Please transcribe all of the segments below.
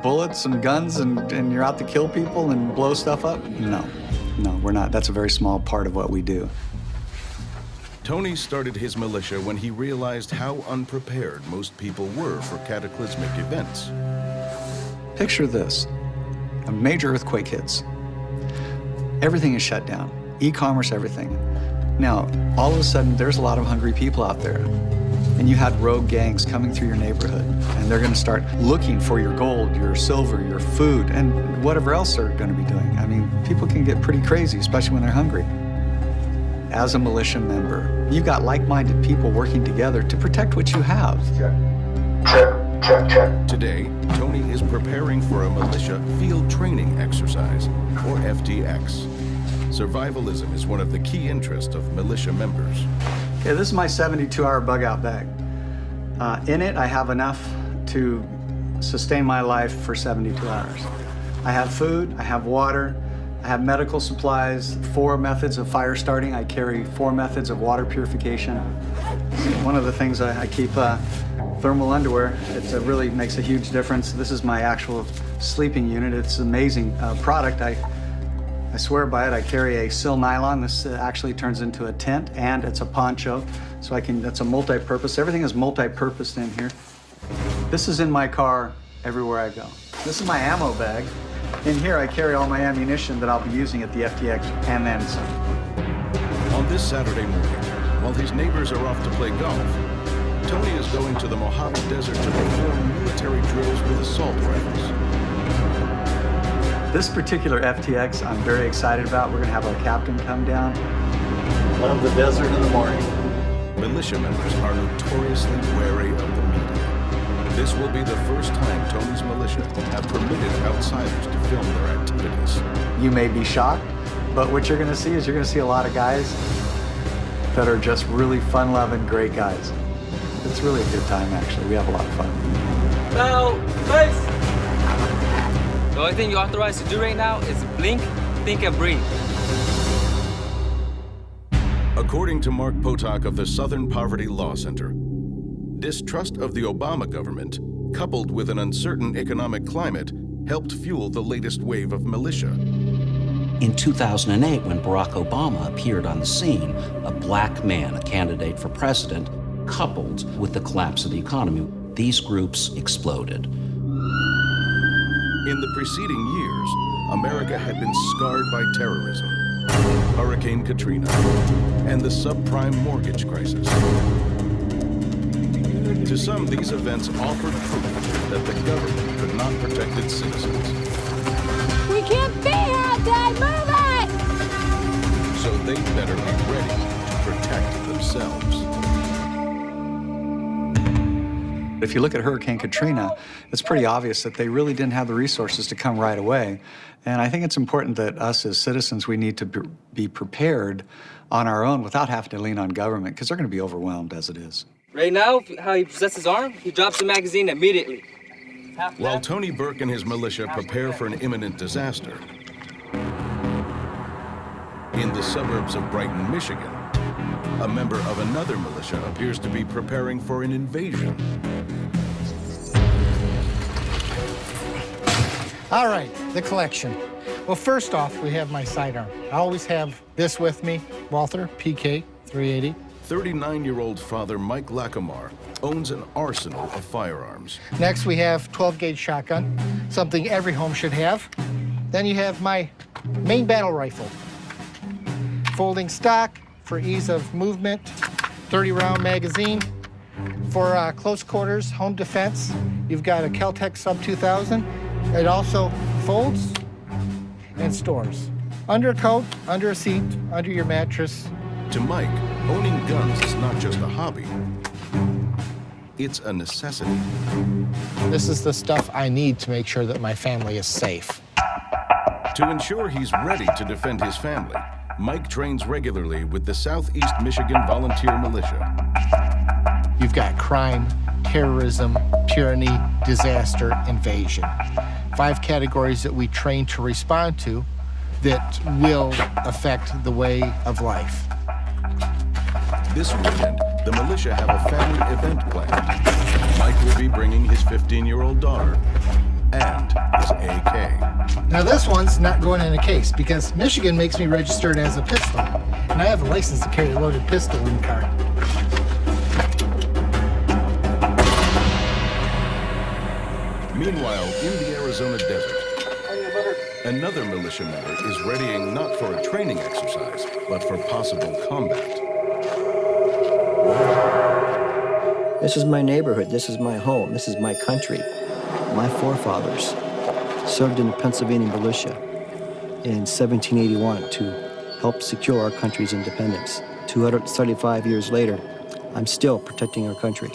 Bullets and guns and you're out to kill people and blow stuff up? No, we're not. That's a very small part of what we do. Tony started his militia when he realized how unprepared most people were for cataclysmic events. Picture this. A major earthquake hits. Everything is shut down. E-commerce, everything. Now, all of a sudden, there's a lot of hungry people out there. And you had rogue gangs coming through your neighborhood, and they're going to start looking for your gold, your silver, your food, and whatever else they're going to be doing. I mean, people can get pretty crazy, especially when they're hungry. As a militia member, you've got like-minded people working together to protect what you have. Check. Today, Tony is preparing for a militia field training exercise, or FTX. Survivalism is one of the key interests of militia members. Okay, this is my 72-hour bug-out bag. In it, I have enough to sustain my life for 72 hours. I have food, I have water, I have medical supplies, 4 methods of fire starting. I carry 4 methods of water purification. One of the things I keep thermal underwear. It really makes a huge difference. This is my actual sleeping unit. It's an amazing product. I swear by it. I carry a sil nylon. This actually turns into a tent, and it's a poncho. So that's a multi-purpose. Everything is multi-purpose in here. This is in my car everywhere I go. This is my ammo bag. In here, I carry all my ammunition that I'll be using at the FTX and then some. On this Saturday morning, while his neighbors are off to play golf, Tony is going to the Mojave Desert to perform military drills with assault rifles. This particular FTX I'm very excited about. We're going to have our captain come down. Love the desert in the morning. Militia members are notoriously wary of the media. This will be the first time Tony's militia have permitted outsiders to film their activities. You may be shocked, but what you're going to see is you're going to see a lot of guys that are just really fun-loving, great guys. It's really a good time, actually. We have a lot of fun. Now, face! The only thing you're authorized to do right now is blink, think, and breathe. According to Mark Potok of the Southern Poverty Law Center, distrust of the Obama government, coupled with an uncertain economic climate, helped fuel the latest wave of militia. In 2008, when Barack Obama appeared on the scene, a black man, a candidate for president, coupled with the collapse of the economy, these groups exploded. In the preceding years, America had been scarred by terrorism, Hurricane Katrina, and the subprime mortgage crisis. To some, these events offered proof that the government could not protect its citizens. We can't be here, Dad! Move it! So they better be ready to protect themselves. If you look at Hurricane Katrina, it's pretty obvious that they really didn't have the resources to come right away. And I think it's important that us as citizens, we need to be prepared on our own without having to lean on government, because they're going to be overwhelmed as it is. Right now, how he possesses his arm, he drops the magazine immediately. While Tony Burke and his militia prepare for an imminent disaster, in the suburbs of Brighton, Michigan, a member of another militia appears to be preparing for an invasion. All right, the collection. Well, first off, we have my sidearm. I always have this with me, Walther PK 380. 39-year-old father Mike Lacomar owns an arsenal of firearms. Next, we have 12-gauge shotgun, something every home should have. Then you have my main battle rifle. Folding stock for ease of movement, 30-round magazine. For close quarters, home defense, you've got a Kel-Tec Sub 2000. It also folds and stores. Under a coat, under a seat, under your mattress. To Mike, owning guns is not just a hobby, it's a necessity. This is the stuff I need to make sure that my family is safe. To ensure he's ready to defend his family, Mike trains regularly with the Southeast Michigan Volunteer Militia. You've got crime, terrorism, tyranny, disaster, invasion. 5 categories that we train to respond to that will affect the way of life. This weekend, the militia have a family event planned. Mike will be bringing his 15-year-old daughter. and his AK. Now this one's not going in a case because Michigan makes me registered as a pistol, and I have a license to carry a loaded pistol in the car. Meanwhile, in the Arizona desert, another militia member is readying not for a training exercise, but for possible combat. This is my neighborhood, this is my home, this is my country. My forefathers served in the Pennsylvania militia in 1781 to help secure our country's independence. 235 years later, I'm still protecting our country.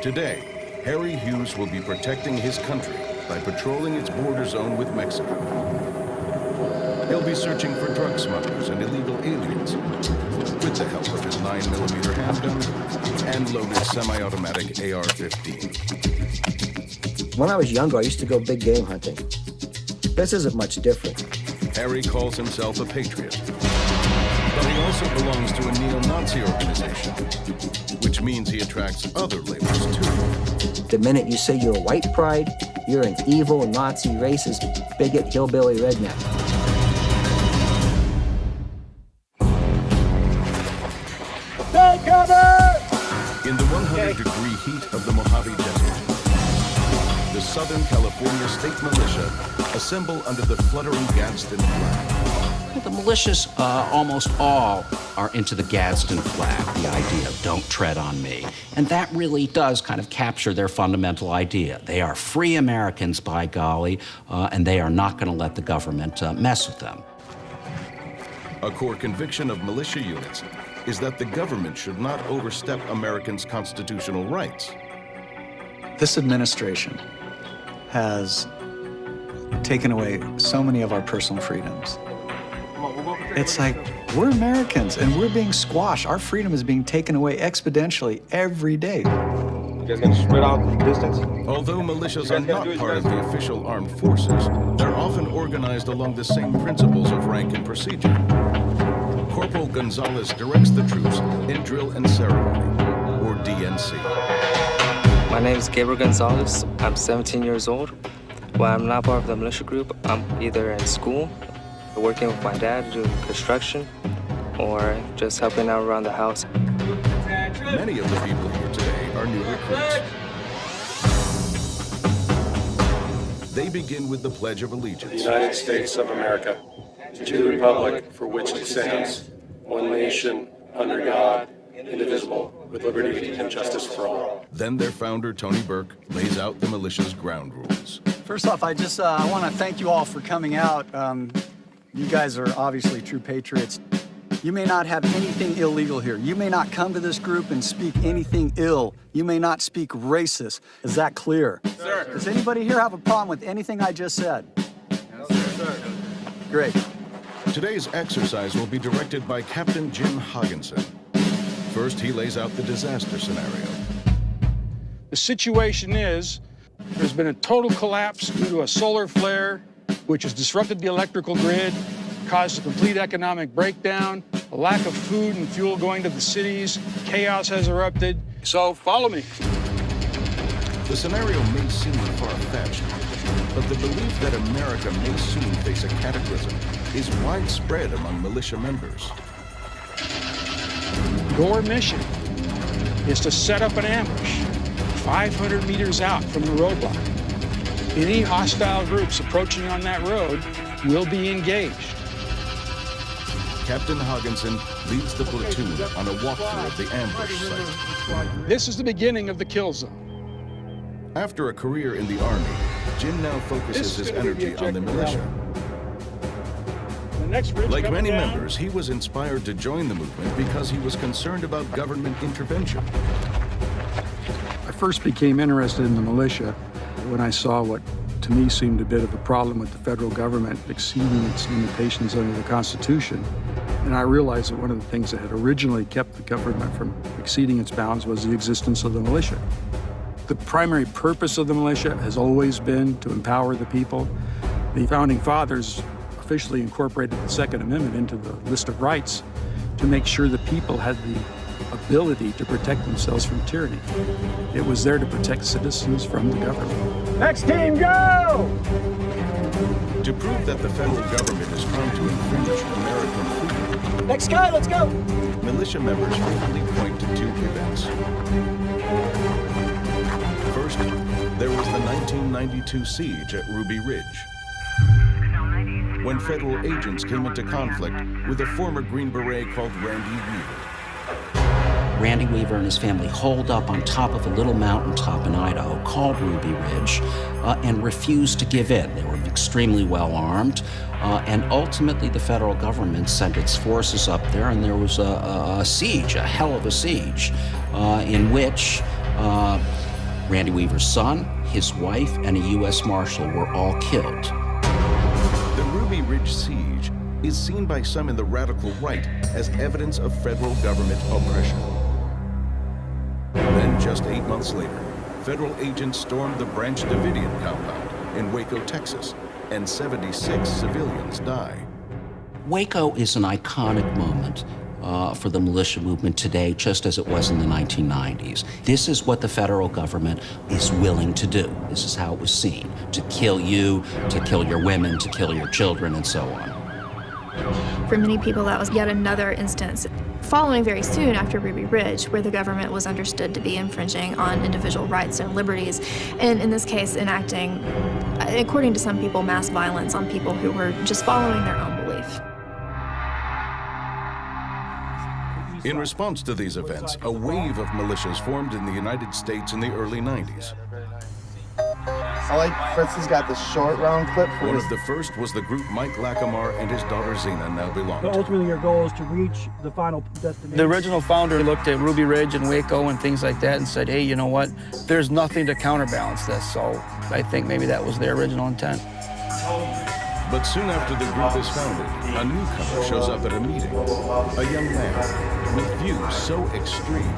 Today, Harry Hughes will be protecting his country by patrolling its border zone with Mexico. He'll be searching for drug smugglers and illegal aliens with the help of his 9mm handgun and loaded semi-automatic AR-15. When I was younger, I used to go big game hunting. This isn't much different. Harry calls himself a patriot, but he also belongs to a neo-Nazi organization, which means he attracts other labels too. The minute you say you're white pride, you're an evil, Nazi, racist, bigot, hillbilly, redneck. Take cover! In the 100-degree heat of the Mojave Desert, the Southern California State Militia assemble under the fluttering Gadsden flag. The militias, almost all, are into the Gadsden flag, the idea of don't tread on me. And that really does kind of capture their fundamental idea. They are free Americans, by golly, and they are not going to let the government mess with them. A core conviction of militia units is that the government should not overstep Americans' constitutional rights. This administration has taken away so many of our personal freedoms. It's like, we're Americans and we're being squashed. Our freedom is being taken away exponentially every day. You guys gonna spread out the distance? Although militias are not part of the official armed forces, they're often organized along the same principles of rank and procedure. Corporal Gonzalez directs the troops in drill and ceremony, or DNC. My name is Gabriel Gonzalez. I'm 17 years old. When I'm not part of the militia group, I'm either in school, working with my dad doing construction, or just helping out around the house. Many of the people here today are new recruits. They begin with the Pledge of Allegiance. United States of America, to the republic for which it stands, one nation, under God, indivisible, with liberty and justice for all. Then their founder, Tony Burke, lays out the militia's ground rules. First off, I want to thank you all for coming out. You guys are obviously true patriots. You may not have anything illegal here. You may not come to this group and speak anything ill. You may not speak racist. Is that clear? Sir. Does anybody here have a problem with anything I just said? Yes, sir. Great. Today's exercise will be directed by Captain Jim Hogginson. First, he lays out the disaster scenario. The situation is, there's been a total collapse due to a solar flare, which has disrupted the electrical grid, caused a complete economic breakdown, a lack of food and fuel going to the cities, chaos has erupted. So follow me. The scenario may seem far-fetched, but the belief that America may soon face a cataclysm is widespread among militia members. Your mission is to set up an ambush 500 meters out from the roadblock. Any hostile groups approaching on that road will be engaged. Captain Hogginson leads the platoon on a walkthrough of the ambush site. This is the beginning of the kill zone. After a career in the Army, Jim now focuses his energy on the militia. Like many members, he was inspired to join the movement because he was concerned about government intervention. I first became interested in the militia when I saw what to me seemed a bit of a problem with the federal government exceeding its limitations under the Constitution. And I realized that one of the things that had originally kept the government from exceeding its bounds was the existence of the militia. The primary purpose of the militia has always been to empower the people. The Founding Fathers officially incorporated the Second Amendment into the list of rights to make sure the people had the ability to protect themselves from tyranny. It was there to protect citizens from the government. Next team, go! To prove that the federal government is trying to infringe American freedom, Next guy, let's go! militia members frequently point to two events. First, there was the 1992 siege at Ruby Ridge, when federal agents came into conflict with a former Green Beret called Randy Weaver. Randy Weaver and his family holed up on top of a little mountaintop in Idaho called Ruby Ridge and refused to give in. They were extremely well armed, and ultimately the federal government sent its forces up there, and there was a siege, a hell of a siege, in which Randy Weaver's son, his wife, and a U.S. Marshal were all killed. The Ruby Ridge siege is seen by some in the radical right as evidence of federal government oppression. Then, just 8 months later, federal agents stormed the Branch Davidian compound in Waco, Texas, and 76 civilians die. Waco is an iconic moment for the militia movement today, just as it was in the 1990s. This is what the federal government is willing to do. This is how it was seen, to kill you, to kill your women, to kill your children, and so on. For many people, that was yet another instance, following very soon after Ruby Ridge, where the government was understood to be infringing on individual rights and liberties, and in this case, enacting, according to some people, mass violence on people who were just following their own belief. In response to these events, a wave of militias formed in the United States in the early 90s. I like Fritz has got this short round clip for One of the first was the group Mike Lackamar and his daughter Zena now belong So to. ultimately, your goal is to reach the final destination. The original founder looked at Ruby Ridge and Waco and things like that and said, hey, you know what? There's nothing to counterbalance this. So I think maybe that was their original intent. But soon after the group is founded, a newcomer shows up at a meeting. A young man with views so extreme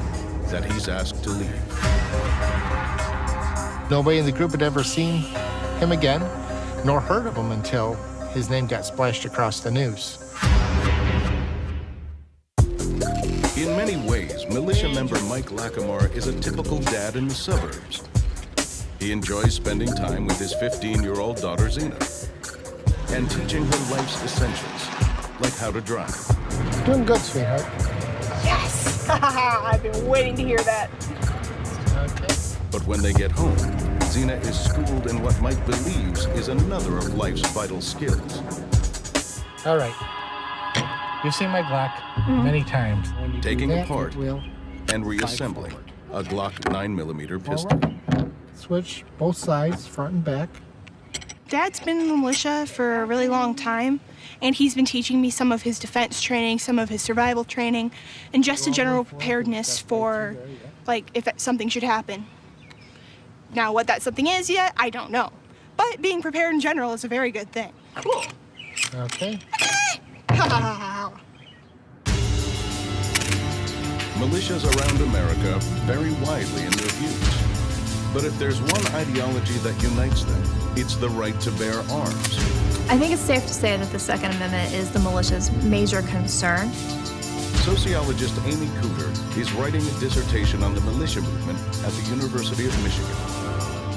that he's asked to leave. Nobody in the group had ever seen him again, nor heard of him until his name got splashed across the news. In many ways, militia member Mike Lackamar is a typical dad in the suburbs. He enjoys spending time with his 15-year-old daughter Zena and teaching her life's essentials, like how to drive. Doing good, sweetheart. Yes! I've been waiting to hear that. Okay. But when they get home, Zena is schooled in what Mike believes is another of life's vital skills. All right. You've seen my Glock many times. Taking that, apart will and reassembling a Glock 9mm pistol. All right. Switch both sides, front and back. Dad's been in the militia for a really long time, and he's been teaching me some of his defense training, some of his survival training, and just a general preparedness for, like, if something should happen. Now, what that something is yet, I don't know. But being prepared in general is a very good thing. Cool. Okay. Militias around America vary widely in their views. But if there's one ideology that unites them, it's the right to bear arms. I think it's safe to say that the Second Amendment is the militia's major concern. Sociologist Amy Cooter is writing a dissertation on the militia movement at the University of Michigan.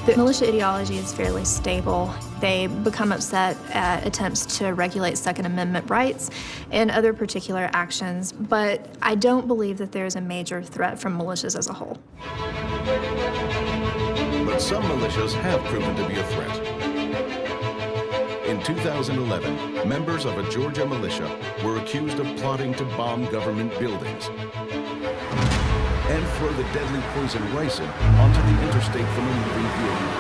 The militia ideology is fairly stable. They become upset at attempts to regulate Second Amendment rights and other particular actions, but I don't believe that there's a major threat from militias as a whole. But some militias have proven to be a threat. In 2011, members of a Georgia militia were accused of plotting to bomb government buildings and throw the deadly poison ricin onto the interstate from a moving vehicle.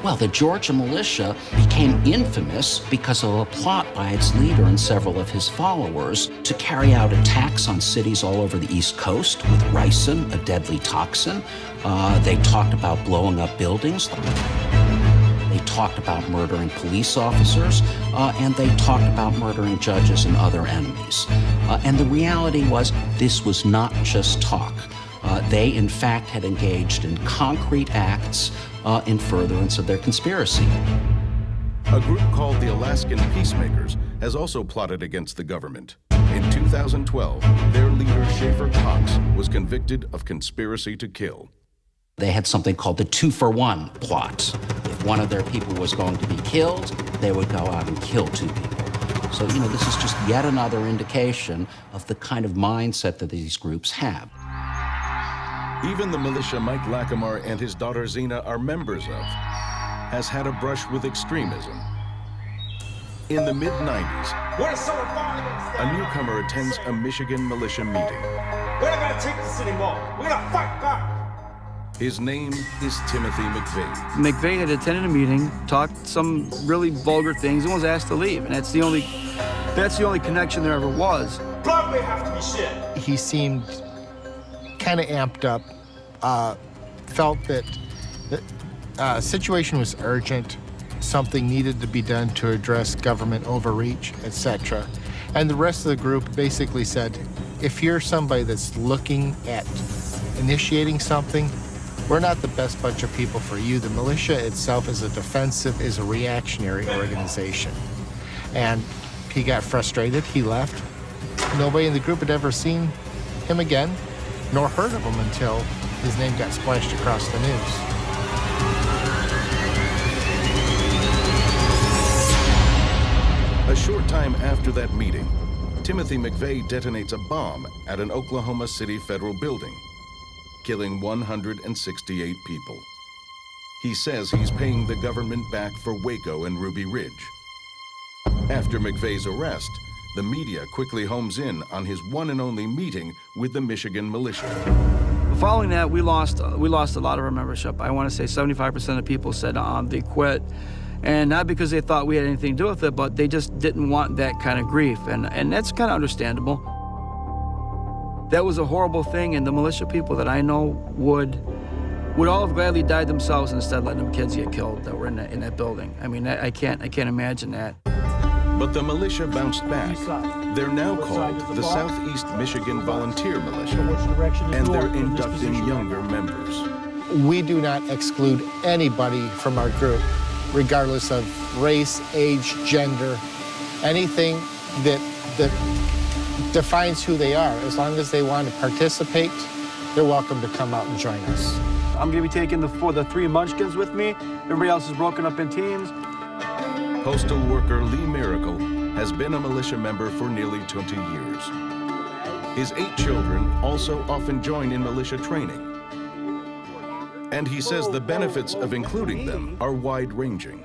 Well, the Georgia militia became infamous because of a plot by its leader and several of his followers to carry out attacks on cities all over the East Coast with ricin, a deadly toxin. They talked about blowing up buildings. They talked about murdering police officers, and they talked about murdering judges and other enemies. And the reality was, this was not just talk. They, in fact, had engaged in concrete acts in furtherance of their conspiracy. A group called the Alaskan Peacemakers has also plotted against the government. In 2012, their leader, Schaefer Cox, was convicted of conspiracy to kill. They had something called the 2-for-1 plot. If one of their people was going to be killed, they would go out and kill 2 people. So, this is just yet another indication of the kind of mindset that these groups have. Even the militia Mike Lackamore and his daughter Zena are members of has had a brush with extremism. In the mid-90s, a newcomer attends a Michigan militia meeting. We're not gonna take this anymore. We're gonna fight back. His name is Timothy McVeigh. McVeigh had attended a meeting, talked some really vulgar things, and was asked to leave. And that's the only connection there ever was. Blood may have to be shed. He seemed kind of amped up, felt that the situation was urgent, something needed to be done to address government overreach, etc. And the rest of the group basically said, if you're somebody that's looking at initiating something, we're not the best bunch of people for you. The militia itself is a reactionary organization. And he got frustrated, he left. Nobody in the group had ever seen him again, nor heard of him until his name got splashed across the news. A short time after that meeting, Timothy McVeigh detonates a bomb at an Oklahoma City federal building, killing 168 people. He says he's paying the government back for Waco and Ruby Ridge. After McVeigh's arrest, the media quickly homes in on his one and only meeting with the Michigan militia. Following that, we lost a lot of our membership. I want to say 75% of people said they quit. And not because they thought we had anything to do with it, but they just didn't want that kind of grief. And that's kind of understandable. That was a horrible thing, and the militia people that I know would all have gladly died themselves instead of letting them kids get killed that were in that building. I mean, I can't imagine that. But the militia bounced back. They're now called the Southeast Michigan Volunteer Militia, and they're inducting younger members. We do not exclude anybody from our group, regardless of race, age, gender, anything that defines who they are. As long as they want to participate, they're welcome to come out and join us. I'm gonna be taking the 3 munchkins with me. Everybody else is broken up in teams. Postal worker Lee Miracle has been a militia member for nearly 20 years. His 8 children also often join in militia training. And he says the benefits of including them are wide-ranging.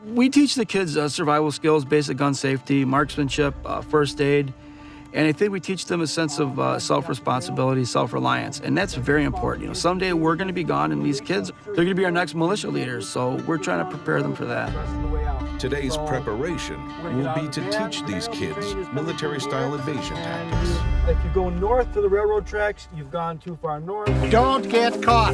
We teach the kids survival skills, basic gun safety, marksmanship, first aid, and I think we teach them a sense of self-responsibility, self-reliance, and that's very important. Someday we're going to be gone, and these kids, they're going to be our next militia leaders, so we're trying to prepare them for that. Today's preparation will be to teach these kids military-style evasion tactics. If you go north to the railroad tracks, you've gone too far north. Don't get caught.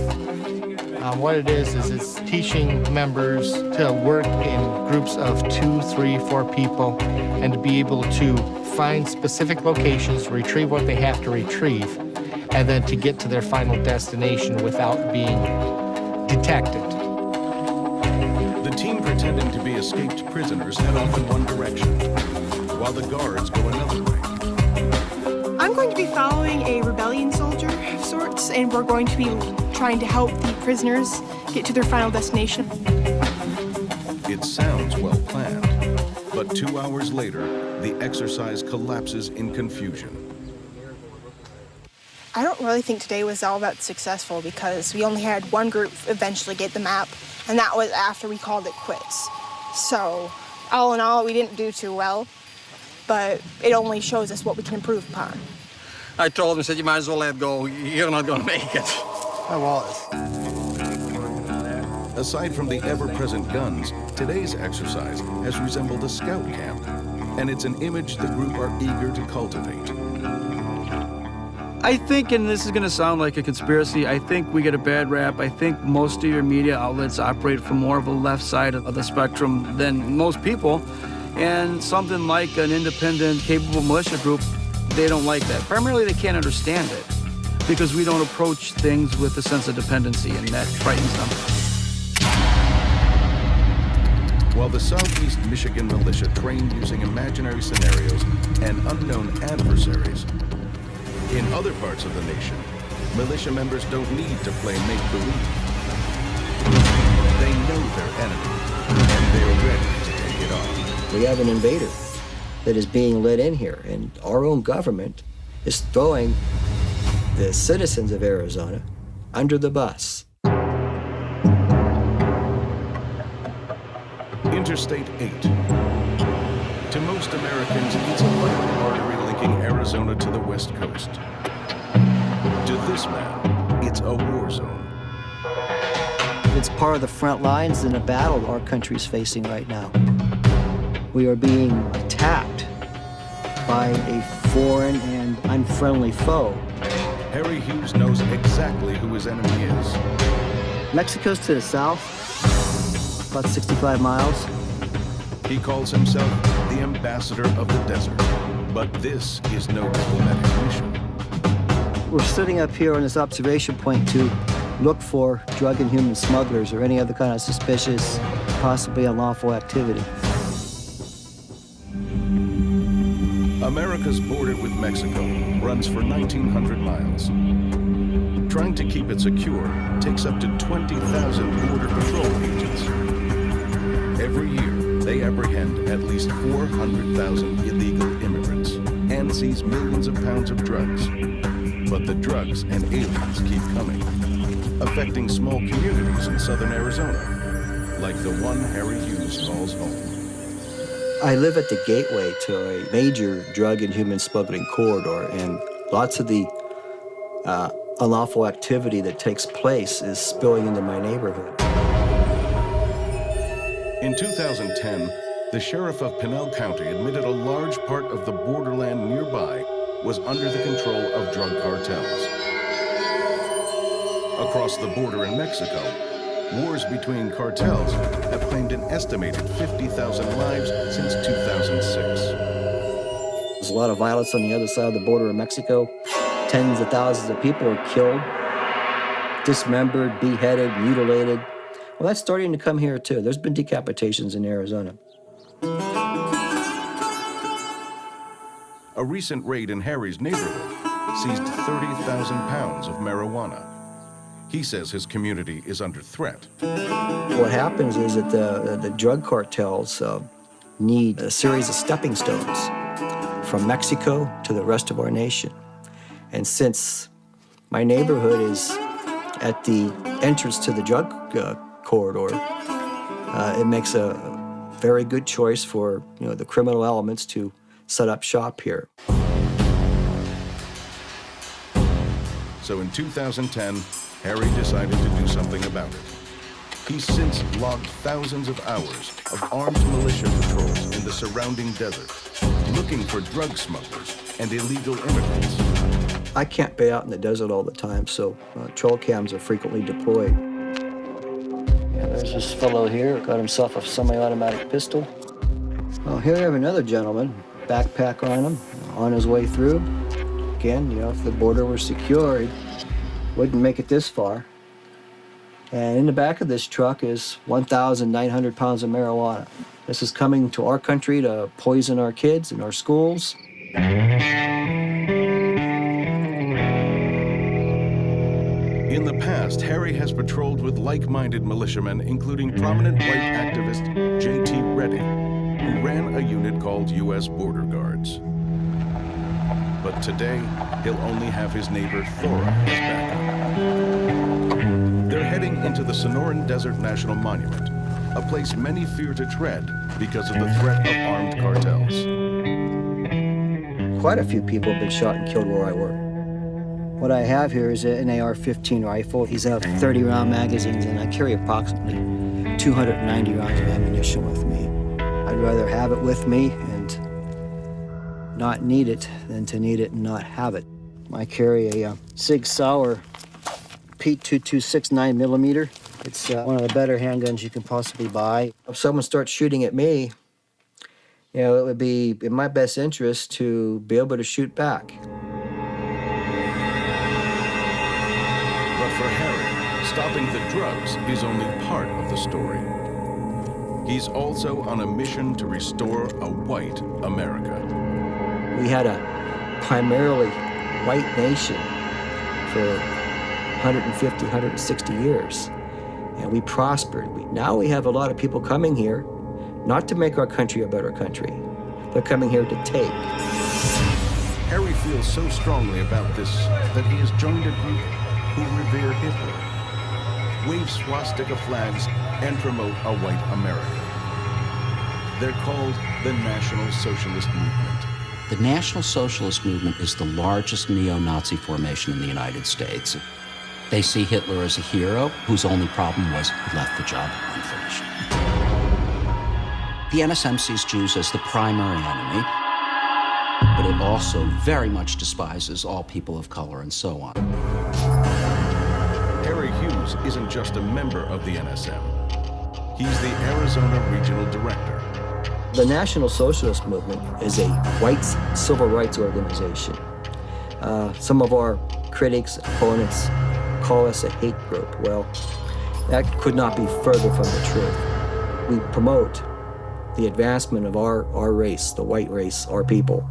What it is it's teaching members to work in groups of 2, 3, 4 people and to be able to find specific locations, retrieve what they have to retrieve, and then to get to their final destination without being detected. The team pretending to be escaped prisoners head off in one direction, while the guards go another way. I'm going to be following a rebellion soldier of sorts, and we're going to be trying to help the prisoners get to their final destination. It sounds well planned, but 2 hours later, the exercise collapses in confusion. I don't really think today was all that successful because we only had one group eventually get the map, and that was after we called it quits. So, all in all, we didn't do too well, but it only shows us what we can improve upon. I told him, I said, you might as well let go. You're not going to make it. I was. Aside from the ever-present guns, today's exercise has resembled a scout camp, and it's an image the group are eager to cultivate. I think, and this is going to sound like a conspiracy, I think we get a bad rap. I think most of your media outlets operate from more of a left side of the spectrum than most people. And something like an independent, capable militia group, they don't like that. Primarily, they can't understand it because we don't approach things with a sense of dependency, and that frightens them. While the Southeast Michigan militia train using imaginary scenarios and unknown adversaries, in other parts of the nation, militia members don't need to play make-believe. They know their enemy, and they're ready to take it on. We have an invader that is being let in here, and our own government is throwing the citizens of Arizona under the bus. Interstate 8. To most Americans, it's a vital artery linking Arizona to the West Coast. To this man, it's a war zone. It's part of the front lines in a battle our country's facing right now. We are being attacked by a foreign and unfriendly foe. Harry Hughes knows exactly who his enemy is. Mexico's to the south, about 65 miles. He calls himself the ambassador of the desert, but this is no diplomatic mission. We're sitting up here on this observation point to look for drug and human smugglers or any other kind of suspicious, possibly unlawful activity. America's border with Mexico runs for 1,900 miles. Trying to keep it secure takes up to 20,000 Border Patrol agents. Every year, they apprehend at least 400,000 illegal immigrants and seize millions of pounds of drugs. But the drugs and aliens keep coming, affecting small communities in southern Arizona, like the one Harry Hughes calls home. I live at the gateway to a major drug and human smuggling corridor, and lots of the unlawful activity that takes place is spilling into my neighborhood. In 2010, the sheriff of Pinal County admitted a large part of the borderland nearby was under the control of drug cartels. Across the border in Mexico, wars between cartels have claimed an estimated 50,000 lives since 2006. There's a lot of violence on the other side of the border of Mexico. Tens of thousands of people are killed, dismembered, beheaded, mutilated. Well, that's starting to come here, too. There's been decapitations in Arizona. A recent raid in Harry's neighborhood seized 30,000 pounds of marijuana. He says his community is under threat. What happens is that the drug cartels need a series of stepping stones from Mexico to the rest of our nation. And since my neighborhood is at the entrance to the drug corridor, it makes a very good choice for the criminal elements to set up shop here. So in 2010, Harry decided to do something about it. He's since logged thousands of hours of armed militia patrols in the surrounding desert, looking for drug smugglers and illegal immigrants. I can't be out in the desert all the time, so trail cams are frequently deployed. Yeah, there's this fellow here, got himself a semi-automatic pistol. Well, here we have another gentleman, backpack on him, on his way through. Again, if the border were secure, he wouldn't make it this far. And in the back of this truck is 1,900 pounds of marijuana. This is coming to our country to poison our kids and our schools. In the past, Harry has patrolled with like-minded militiamen, including prominent white activist J.T. Reddy, who ran a unit called U.S. Border Guards. But today, he'll only have his neighbor Thora as backup. They're heading into the Sonoran Desert National Monument, a place many fear to tread because of the threat of armed cartels. Quite a few people have been shot and killed where I work. What I have here is an AR-15 rifle. These have 30-round magazines, and I carry approximately 290 rounds of ammunition with me. I'd rather have it with me and not need it than to need it and not have it. I carry a Sig Sauer P2269 9mm. It's one of the better handguns you can possibly buy. If someone starts shooting at me, it would be in my best interest to be able to shoot back. But for Harry, stopping the drugs is only part of the story. He's also on a mission to restore a white America. We had a primarily white nation for 150, 160 years. And we prospered. Now we have a lot of people coming here, not to make our country a better country. They're coming here to take. Harry feels so strongly about this that he has joined a group who revere Hitler, wave swastika flags, and promote a white America. They're called the National Socialist Movement. The National Socialist Movement is the largest neo-Nazi formation in the United States. They see Hitler as a hero whose only problem was he left the job unfinished. The NSM sees Jews as the primary enemy, but it also very much despises all people of color and so on. Harry Hughes isn't just a member of the NSM. He's the Arizona Regional Director. The National Socialist Movement is a white civil rights organization. Some of our critics, opponents, call us a hate group. Well, that could not be further from the truth. We promote the advancement of our race, the white race, our people.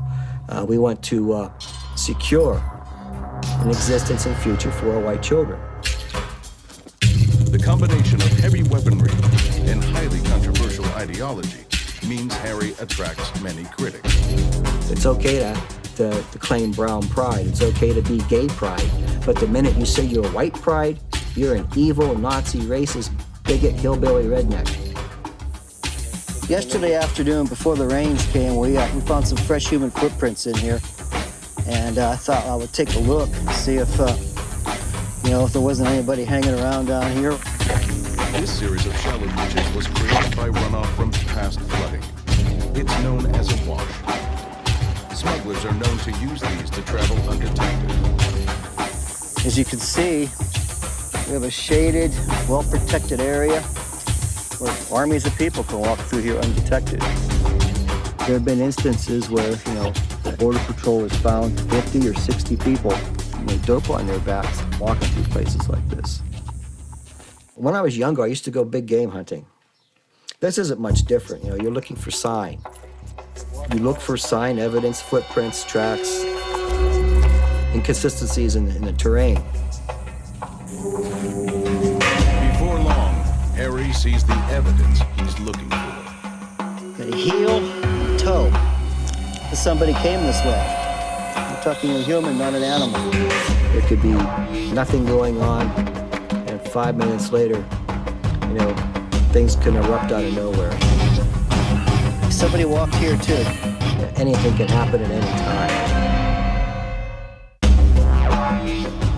We want to secure an existence and future for our white children. The combination of heavy weaponry and highly controversial ideology means Harry attracts many critics. It's okay to claim brown pride. It's okay to be gay pride. But the minute you say you're white pride, you're an evil, Nazi, racist, bigot, hillbilly, redneck. Yesterday afternoon, before the rains came, we found some fresh human footprints in here. And I thought I would take a look and see if there wasn't anybody hanging around down here. This series of shallow ditches was created by runoff from past flooding. It's known as a wash. Smugglers are known to use these to travel undetected. As you can see, we have a shaded, well-protected area where armies of people can walk through here undetected. There have been instances where, the Border Patrol has found 50 or 60 people, dope on their backs, walking through places like this. When I was younger, I used to go big game hunting. This isn't much different. You're looking for sign. You look for sign, evidence, footprints, tracks, inconsistencies in the terrain. Before long, Harry sees the evidence he's looking for. A heel, a toe. Somebody came this way. We're talking a human, not an animal. There could be nothing going on, and 5 minutes later, things can erupt out of nowhere. Somebody walked here too. Anything can happen at any time.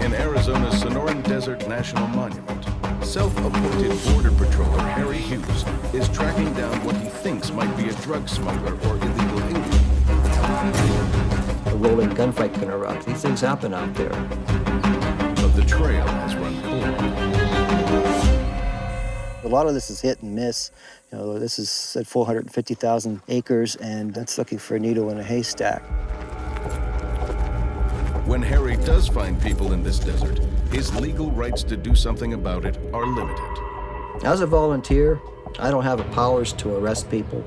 In Arizona's Sonoran Desert National Monument, self-appointed Border Patroller Harry Hughes is tracking down what he thinks might be a drug smuggler or illegal alien. A rolling gunfight can erupt. These things happen out there. But the trail has run cold. A lot of this is hit and miss. This is at 450,000 acres, and that's looking for a needle in a haystack. When Harry does find people in this desert, his legal rights to do something about it are limited. As a volunteer, I don't have the powers to arrest people.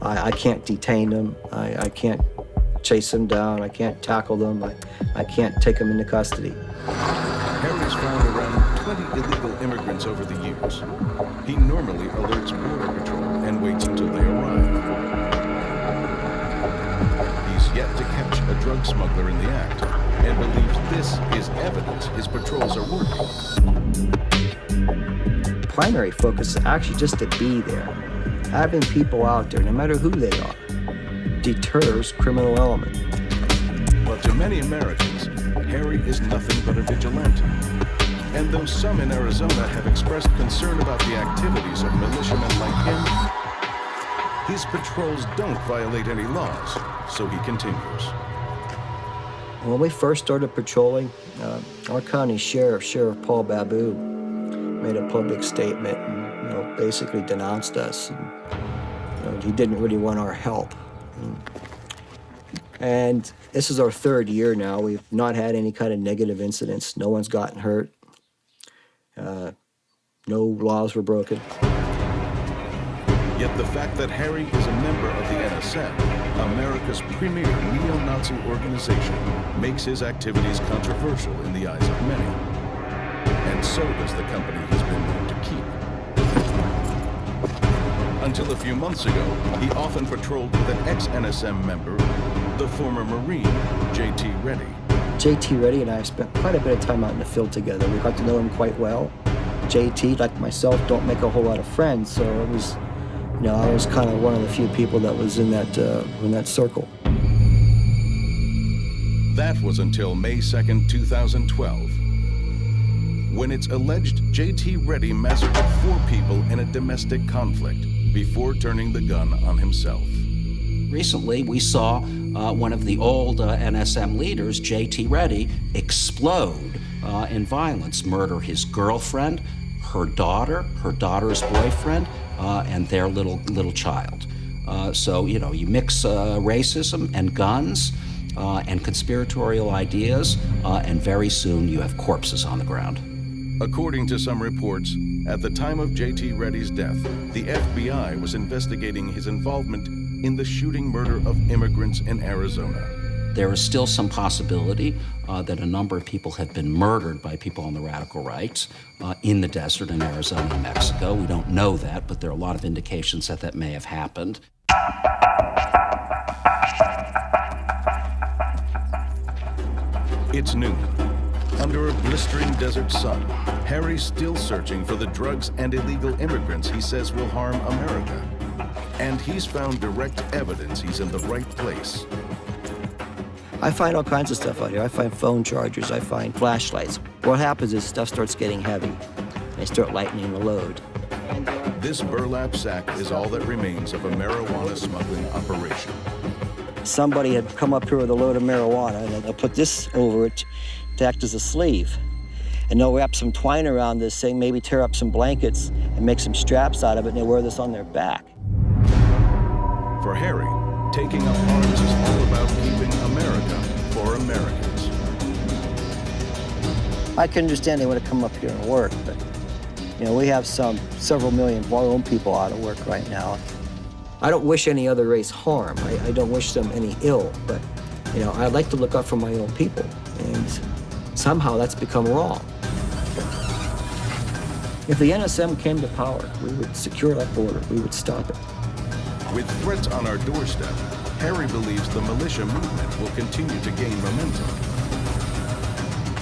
I can't detain them. I can't chase them down. I can't tackle them. I can't take them into custody. Harry's found around 20 illegal immigrants over the years. He normally alerts Border Patrol and waits until they arrive. He's yet to catch a drug smuggler in the act and believes this is evidence his patrols are working. Primary focus is actually just to be there. Having people out there, no matter who they are, deters criminal element. But to many Americans, Harry is nothing but a vigilante. And though some in Arizona have expressed concern about the activities of militiamen like him, his patrols don't violate any laws, so he continues. When we first started patrolling, our county sheriff, Sheriff Paul Babu, made a public statement and basically denounced us. And, he didn't really want our help. And this is our third year now. We've not had any kind of negative incidents. No one's gotten hurt. No laws were broken. Yet the fact that Harry is a member of the NSM, America's premier neo-Nazi organization, makes his activities controversial in the eyes of many. so does the company he's been known to keep. Until a few months ago, he often patrolled with an ex-NSM member, the former Marine, J.T. Reddy. J.T. Reddy and I have spent quite a bit of time out in the field together. We got to know him quite well. J.T., like myself, don't make a whole lot of friends, so it was, I was kind of one of the few people that was in that circle. That was until May 2nd, 2012, when it's alleged J.T. Reddy massacred 4 people in a domestic conflict before turning the gun on himself. Recently, we saw one of the old NSM leaders, J.T. Reddy, explode in violence, murder his girlfriend, her daughter's boyfriend, and their little child. So, you mix racism and guns and conspiratorial ideas, and very soon you have corpses on the ground. According to some reports, at the time of J.T. Reddy's death, the FBI was investigating his involvement in the shooting murder of immigrants in Arizona. There is still some possibility that a number of people have been murdered by people on the radical right in the desert in Arizona and Mexico. We don't know that, but there are a lot of indications that that may have happened. It's noon. Under a blistering desert sun, Harry's still searching for the drugs and illegal immigrants he says will harm America. And he's found direct evidence he's in the right place. I find all kinds of stuff out here. I find phone chargers, I find flashlights. What happens is stuff starts getting heavy. They start lightening the load. This burlap sack is all that remains of a marijuana smuggling operation. Somebody had come up here with a load of marijuana, and they'll put this over it to act as a sleeve. And they'll wrap some twine around this thing, maybe tear up some blankets and make some straps out of it, and they wear this on their back. For Harry, taking up arms is all about keeping America for Americans. I can understand they want to come up here and work, but we have several million of our own people out of work right now. I don't wish any other race harm. I don't wish them any ill, but I'd like to look out for my own people, and somehow that's become wrong. If the NSM came to power, we would secure that border. We would stop it. With threats on our doorstep, Harry believes the militia movement will continue to gain momentum.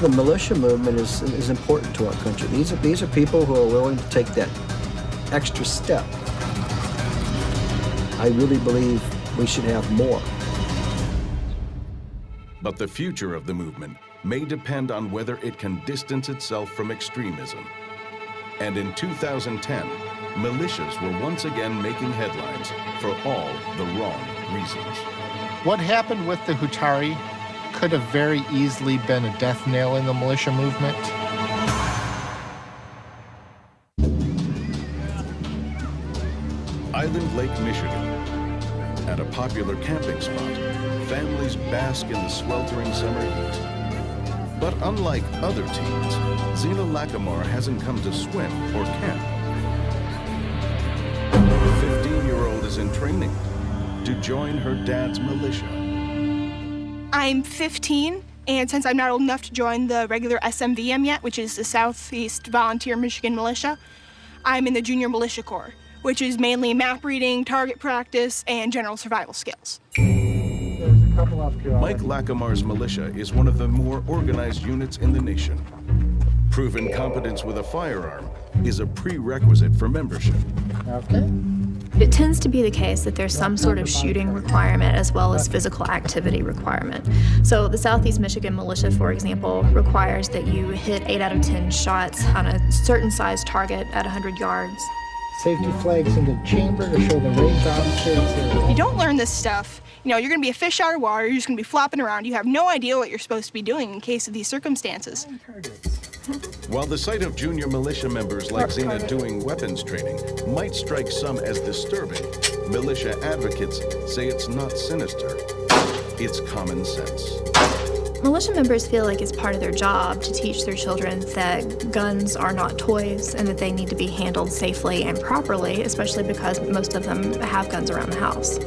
The militia movement is important to our country. These are people who are willing to take that extra step. I really believe we should have more. But the future of the movement may depend on whether it can distance itself from extremism. And in 2010, militias were once again making headlines for all the wrong reasons. What happened with the Hutari could have very easily been a death nail in the militia movement. Island Lake, Michigan. At a popular camping spot, families bask in the sweltering summer heat. But unlike other teens, Zena Lackamore hasn't come to swim or camp. The 15-year-old is in training to join her dad's militia. I'm 15, and since I'm not old enough to join the regular SMVM yet, which is the Southeast Volunteer Michigan Militia, I'm in the Junior Militia Corps, which is mainly map reading, target practice, and general survival skills. Mike Lackamore's militia is one of the more organized units in the nation. Proven competence with a firearm is a prerequisite for membership. Okay. It tends to be the case that there's some sort of shooting requirement as well as physical activity requirement. So the Southeast Michigan Militia, for example, requires that you hit 8 out of 10 shots on a certain size target at 100 yards. Safety flags in the chamber to show the range officers. If you don't learn this stuff, you're going to be a fish out of water, you're just going to be flopping around. You have no idea what you're supposed to be doing in case of these circumstances. While the sight of junior militia members like Zena doing weapons training might strike some as disturbing, militia advocates say it's not sinister, it's common sense. Militia members feel like it's part of their job to teach their children that guns are not toys and that they need to be handled safely and properly, especially because most of them have guns around the house.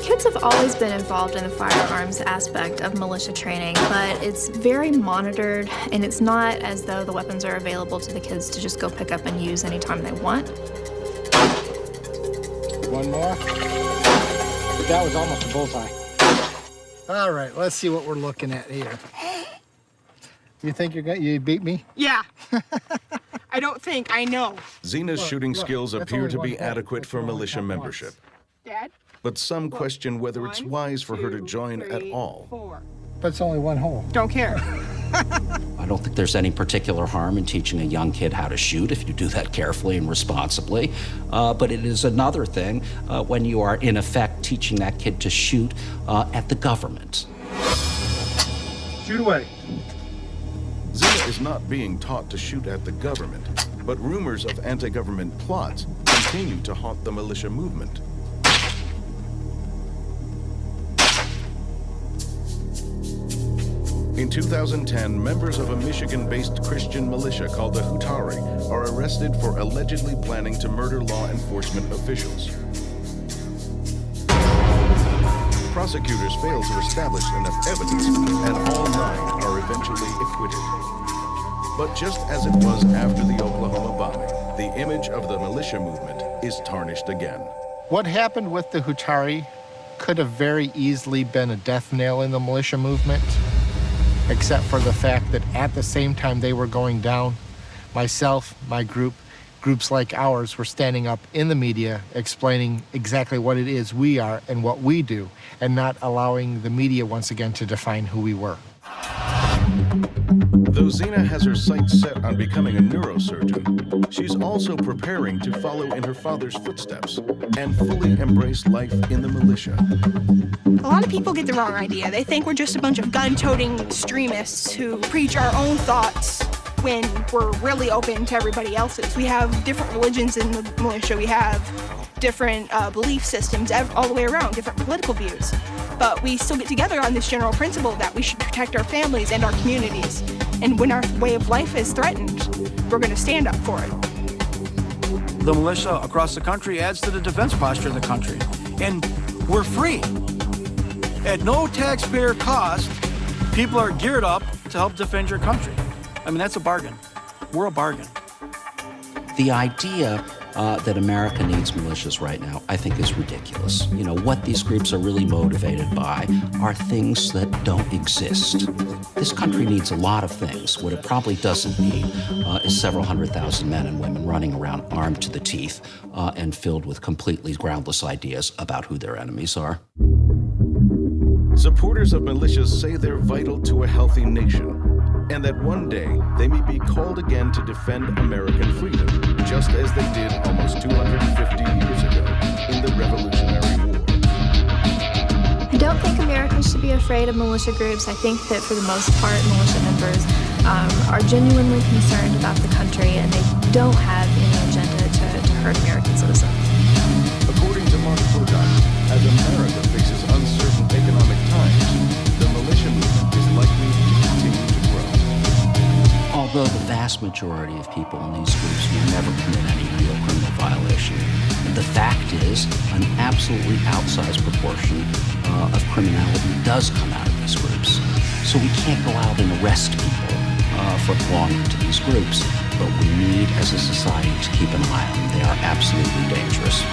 Kids kids have always been involved in the firearms aspect of militia training, but it's very monitored, and it's not as though the weapons are available to the kids to just go pick up and use anytime they want. One more. That was almost a bullseye. All right, let's see what we're looking at here. You think you beat me? Yeah. I don't think, I know. Xena's shooting skills that's appear only to one be hole. adequate That's for only militia one membership. Dad? But some question whether it's wise for her to join at all. 4. But it's only one hole. Don't care. I don't think there's any particular harm in teaching a young kid how to shoot if you do that carefully and responsibly. But it is another thing when you are, in effect, teaching that kid to shoot at the government. Shoot away. Xena is not being taught to shoot at the government, but rumors of anti-government plots continue to haunt the militia movement. In 2010, members of a Michigan-based Christian militia called the Hutari are arrested for allegedly planning to murder law enforcement officials. Prosecutors fail to establish enough evidence, and all 9 are eventually acquitted. But just as it was after the Oklahoma bombing, the image of the militia movement is tarnished again. What happened with the Hutari could have very easily been a death nail in the militia movement, except for the fact that at the same time they were going down, myself, my group, groups like ours were standing up in the media explaining exactly what it is we are and what we do, and not allowing the media once again to define who we were. Though Xena has her sights set on becoming a neurosurgeon, she's also preparing to follow in her father's footsteps and fully embrace life in the militia. A lot of people get the wrong idea. They think we're just a bunch of gun-toting extremists who preach our own thoughts when we're really open to everybody else's. We have different religions in the militia. We have different belief systems all the way around, different political views. But we still get together on this general principle that we should protect our families and our communities. And when our way of life is threatened, we're going to stand up for it. The militia across the country adds to the defense posture of the country. And we're free. At no taxpayer cost, people are geared up to help defend your country. I mean, that's a bargain. We're a bargain. The idea that America needs militias right now, I think, is ridiculous. You know, what these groups are really motivated by are things that don't exist. This country needs a lot of things. What it probably doesn't need is several 100,000 men and women running around armed to the teeth and filled with completely groundless ideas about who their enemies are. Supporters of militias say they're vital to a healthy nation, and that one day they may be called again to defend American freedom, just as they did almost 250 years ago in the Revolutionary War. I don't think Americans should be afraid of militia groups. I think that for the most part, militia members are genuinely concerned about the country, and they don't have any agenda to hurt American citizens. According to Mark Potok, as America faces uncertain economic times, the militia movement is likely to continue to grow. Although the vast majority of people in these groups will never commit any real criminal violation, the fact is an absolutely outsized proportion of criminality does come out of these groups. So we can't go out and arrest people for belonging to these groups, but we need, as a society, to keep an eye on them. They are absolutely dangerous.